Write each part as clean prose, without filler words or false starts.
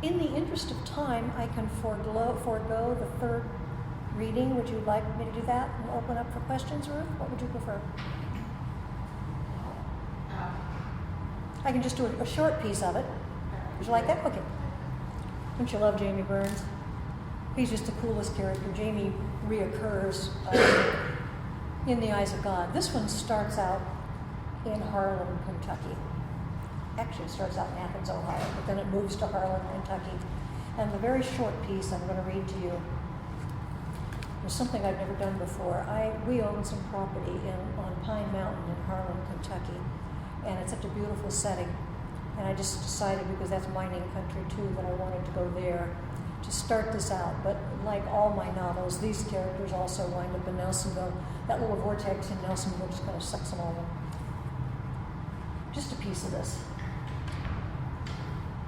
In the interest of time, I can forego the third reading. Would you like me to do that and open up for questions, Ruth? What would you prefer? I can just do a short piece of it. Would you like that? Okay. Don't you love Jamie Burns? He's just the coolest character. Jamie reoccurs in The Eyes of God. This one starts out in Harlan, Kentucky. Actually, it starts out in Athens, Ohio, but then it moves to Harlan, Kentucky. And the very short piece I'm going to read to you was something I've never done before. We own some property on Pine Mountain in Harlan, Kentucky, and it's such a beautiful setting. And I just decided, because that's mining country too, that I wanted to go there to start this out. But like all my novels, these characters also wind up in Nelsonville. That little vortex in Nelsonville just kind of sucks them all in. Just a piece of this.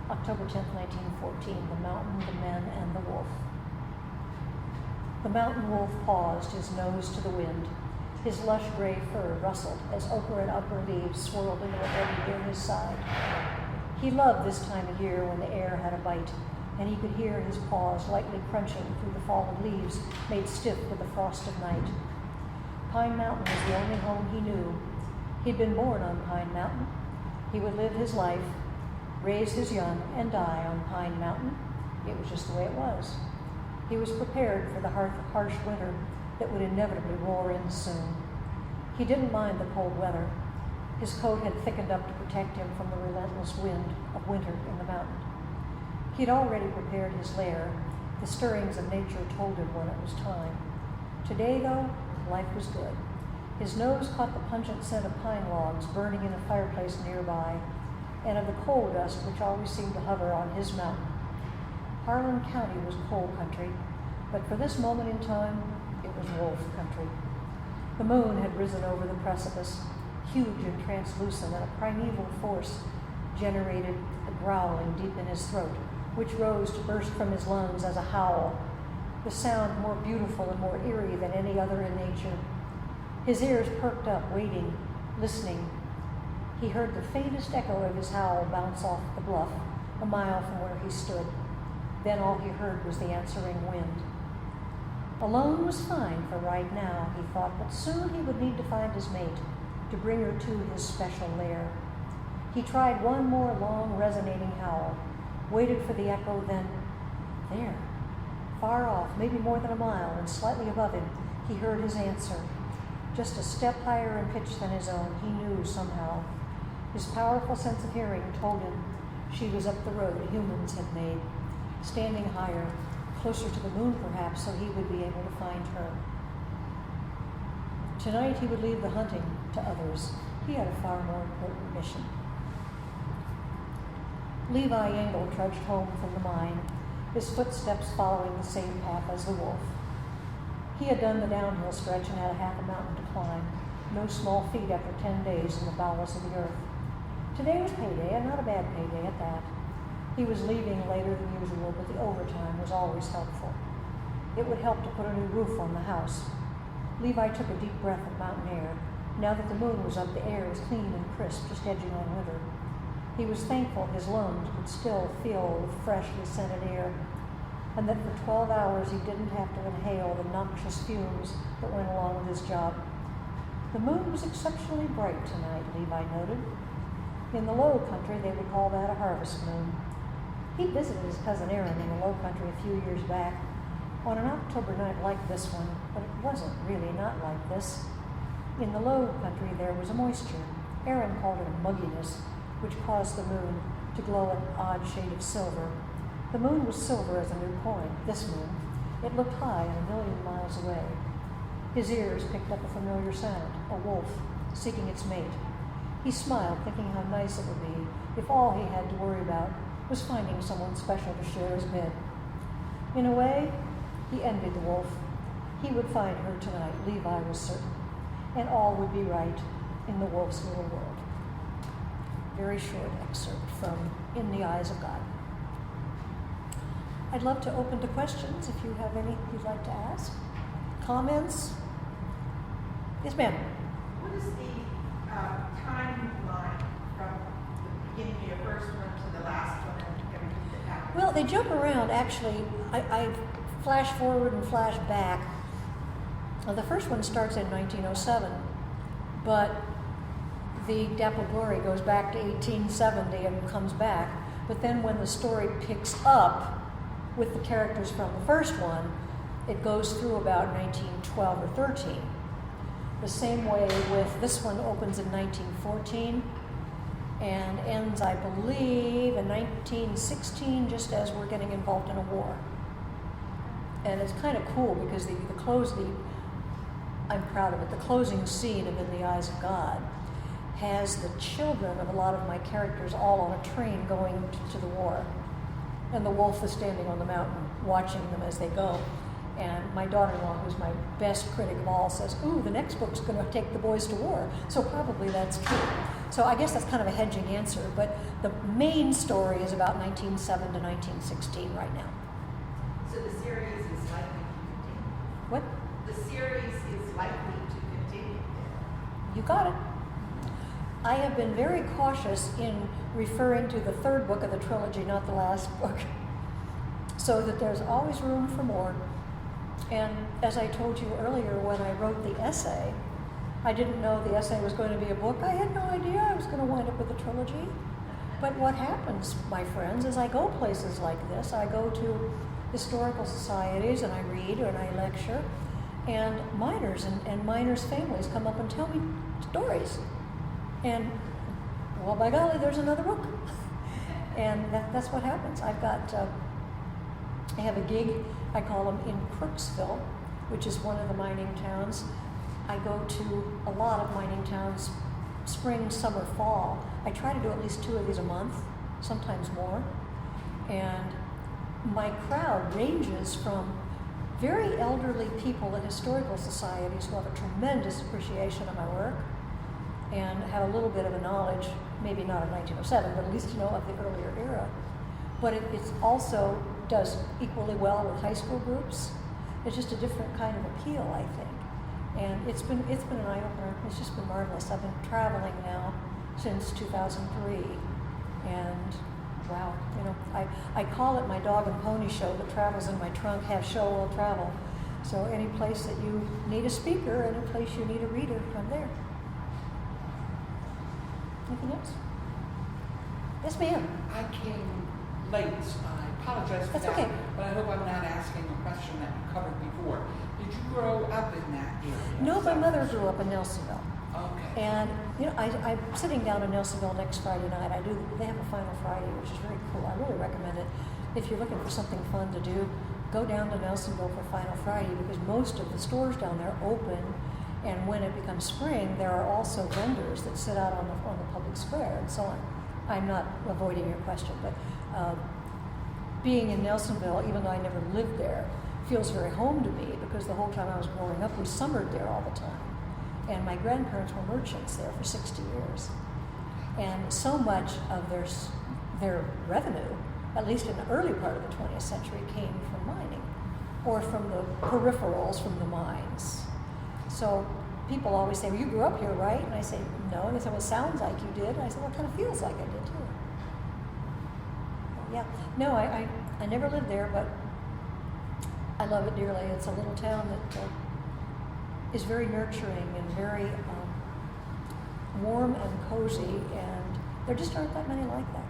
October 10th, 1914, the mountain, the men, and the wolf. The mountain wolf paused, his nose to the wind. His lush gray fur rustled as ochre and upper leaves swirled into the eddy near his side. He loved this time of year when the air had a bite, and he could hear his paws lightly crunching through the fallen leaves made stiff with the frost of night. Pine Mountain was the only home he knew. He'd been born on Pine Mountain. He would live his life, raise his young, and die on Pine Mountain. It was just the way it was. He was prepared for the harsh winter that would inevitably roar in soon. He didn't mind the cold weather. His coat had thickened up to protect him from the relentless wind of winter in the mountain. He'd already prepared his lair. The stirrings of nature told him when it was time. Today, though, life was good. His nose caught the pungent scent of pine logs burning in a fireplace nearby, and of the coal dust which always seemed to hover on his mountain. Harlan County was coal country, but for this moment in time, it was wolf country. The moon had risen over the precipice, huge and translucent, and a primeval force generated a growling deep in his throat, which rose to burst from his lungs as a howl, the sound more beautiful and more eerie than any other in nature. His ears perked up, waiting, listening. He heard the faintest echo of his howl bounce off the bluff, a mile from where he stood. Then all he heard was the answering wind. Alone was fine for right now, he thought, but soon he would need to find his mate, to bring her to his special lair. He tried one more long, resonating howl, waited for the echo, then there, far off, maybe more than a mile, and slightly above him, he heard his answer. Just a step higher in pitch than his own, he knew somehow. His powerful sense of hearing told him she was up the road humans had made, standing higher, closer to the moon perhaps, so he would be able to find her. Tonight he would leave the hunting to others. He had a far more important mission. Levi Engel trudged home from the mine, his footsteps following the same path as the wolf. He had done the downhill stretch and had a half a mountain to climb, no small feat after 10 days in the bowels of the earth. Today was payday, and not a bad payday at that. He was leaving later than usual, but the overtime was always helpful. It would help to put a new roof on the house. Levi took a deep breath of mountain air. Now that the moon was up, the air was clean and crisp, just edging on winter. He was thankful his lungs could still fill with freshly scented air, and that for 12 hours he didn't have to inhale the noxious fumes that went along with his job. The moon was exceptionally bright tonight, Levi noted. In the low country, they would call that a harvest moon. He visited his cousin Aaron in the low country a few years back on an October night like this one, but it wasn't really not like this. In the low country, there was a moisture. Aaron called it a mugginess, which caused the moon to glow an odd shade of silver. The moon was silver as a new coin, this moon. It looked high and 1,000,000 miles away. His ears picked up a familiar sound, a wolf seeking its mate. He smiled, thinking how nice it would be if all he had to worry about was finding someone special to share his bed. In a way, he envied the wolf. He would find her tonight, Levi was certain, and all would be right in the wolf's little world. Very short excerpt from In the Eyes of God. I'd love to open to questions if you have any you'd like to ask. Comments? Yes, ma'am. What is the timeline from the beginning of your first one to the last one and everything that happened? Well, they jump around, actually. I flash forward and flash back. The first one starts in 1907, but the Dapple Glory goes back to 1870 and comes back. But then when the story picks up with the characters from the first one, it goes through about 1912 or 13. The same way with this one, opens in 1914 and ends, I believe, in 1916, just as we're getting involved in a war. And it's kind of cool because I'm proud of it, the closing scene of In the Eyes of God has the children of a lot of my characters all on a train going to the war. And the wolf is standing on the mountain watching them as they go. And my daughter-in-law, who's my best critic of all, says, ooh, the next book's going to take the boys to war. So probably that's true. So I guess that's kind of a hedging answer. But the main story is about 1907 to 1916 right now. So the series is likely to continue? What? The series is likely to continue. You got it. I have been very cautious in referring to the third book of the trilogy, not the last book, so that there's always room for more. And as I told you earlier, when I wrote the essay, I didn't know the essay was going to be a book. I had no idea I was going to wind up with a trilogy. But what happens, my friends, is I go places like this. I go to historical societies and I read and I lecture, and miners and miners' families come up and tell me stories. And, well, by golly, there's another book. And that's what happens. I have a gig, I call them, in Crooksville, which is one of the mining towns. I go to a lot of mining towns, spring, summer, fall. I try to do at least 2 of these a month, sometimes more. And my crowd ranges from very elderly people at historical societies who have a tremendous appreciation of my work and have a little bit of a knowledge, maybe not of 1907, but at least of the earlier era. But it's also does equally well with high school groups. It's just a different kind of appeal, I think. And it's been an eye-opener. It's just been marvelous. I've been traveling now since 2003, and wow, I call it my dog and pony show that travels in my trunk, have show will travel. So any place that you need a speaker, any place you need a reader, I'm there. Anything else? Yes, ma'am. I came late, so I apologize for That's that. okay. But I hope I'm not asking a question that you covered before. Did you grow up in that area? No, my mother grew up in Nelsonville. Okay. And I'm sitting down in Nelsonville next Friday night. They have a Final Friday, which is very cool. I really recommend it. If you're looking for something fun to do, go down to Nelsonville for Final Friday, because most of the stores down there open. And when it becomes spring, there are also vendors that sit out on the public square and so on. I'm not avoiding your question, but being in Nelsonville, even though I never lived there, feels very home to me, because the whole time I was growing up, we summered there all the time. And my grandparents were merchants there for 60 years. And so much of their revenue, at least in the early part of the 20th century, came from mining, or from the peripherals from the mines. So people always say, well, you grew up here, right? And I say, no. And they say, well, it sounds like you did. And I said, well, it kind of feels like I did, too. Yeah. No, I never lived there, but I love it dearly. It's a little town that is very nurturing and very warm and cozy, and there just aren't that many like that.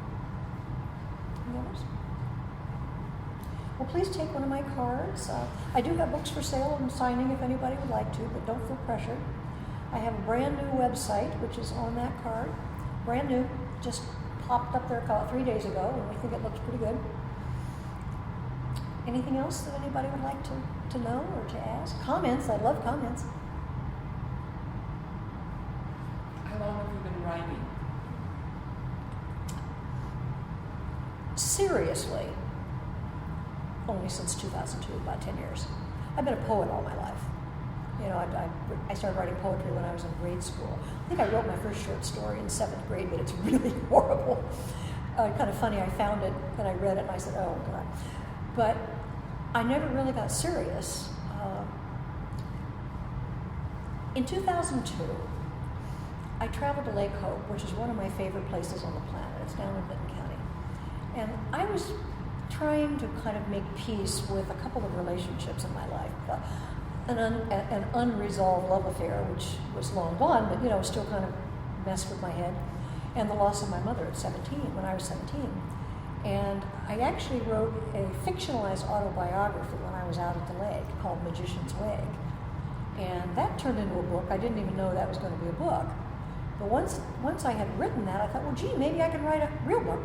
Any others? Well, please take one of my cards. I do have books for sale and signing if anybody would like to, but don't feel pressured. I have a brand new website, which is on that card. Brand new, just popped up there about 3 days ago, and we think it looks pretty good. Anything else that anybody would like to know or to ask? Comments, I love comments. How long have you been writing? Seriously, only since 2002, about 10 years. I've been a poet all my life. I started writing poetry when I was in grade school. I think I wrote my first short story in 7th grade, but it's really horrible. Kind of funny, I found it, and I read it, and I said, oh, God. But I never really got serious. In 2002, I traveled to Lake Hope, which is one of my favorite places on the planet. It's down in Benton County. And I was trying to kind of make peace with a couple of relationships in my life. An unresolved love affair, which was long gone, but, you know, still kind of messed with my head, and the loss of my mother at 17, when I was 17. And I actually wrote a fictionalized autobiography when I was out at the lake called Magician's Wig. And that turned into a book. I didn't even know that was going to be a book. But once I had written that, I thought, well, gee, maybe I can write a real book.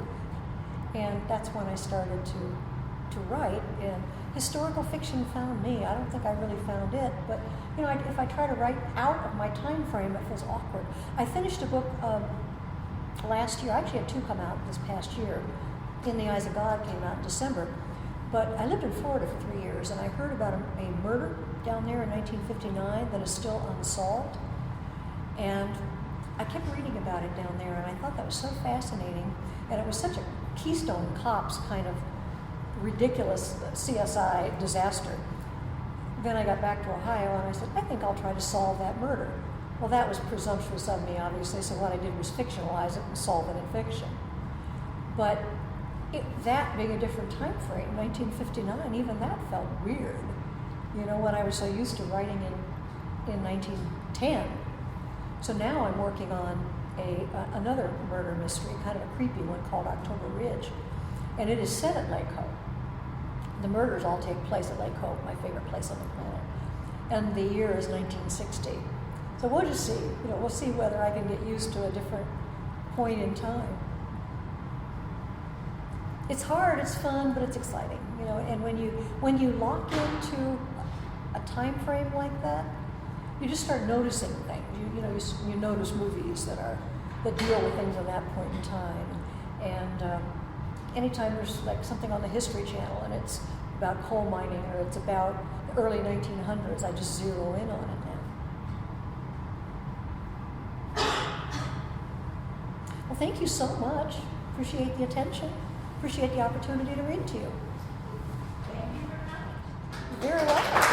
And that's when I started to write. And historical fiction found me. I don't think I really found it. But, you know, if I try to write out of my time frame, it feels awkward. I finished a book last year. I actually had two come out this past year. In the Eyes of God came out in December. But I lived in Florida for 3 years, and I heard about a murder down there in 1959 that is still unsolved. And I kept reading about it down there, and I thought that was so fascinating. And it was such a Keystone Cops kind of ridiculous CSI disaster. Then I got back to Ohio, and I said, I think I'll try to solve that murder. Well, that was presumptuous of me, obviously, so what I did was fictionalize it and solve it in fiction. But that being a different time frame, 1959, even that felt weird. You know, when I was so used to writing in 1910. So now I'm working on another murder mystery, kind of a creepy one called October Ridge. And it is set at Lake Hope. The murders all take place at Lake Hope, my favorite place on the planet. And the year is 1960. So we'll just see. You know, we'll see whether I can get used to a different point in time. It's hard, it's fun, but it's exciting, you know. And when you lock into a time frame like that, you just start noticing things. You notice movies that deal with things at that point in time. And anytime there's like something on the History Channel and it's about coal mining or it's about the early 1900s, I just zero in on it now. Well, thank you so much. Appreciate the attention. Appreciate the opportunity to read to you. Thank you for coming. You're very welcome.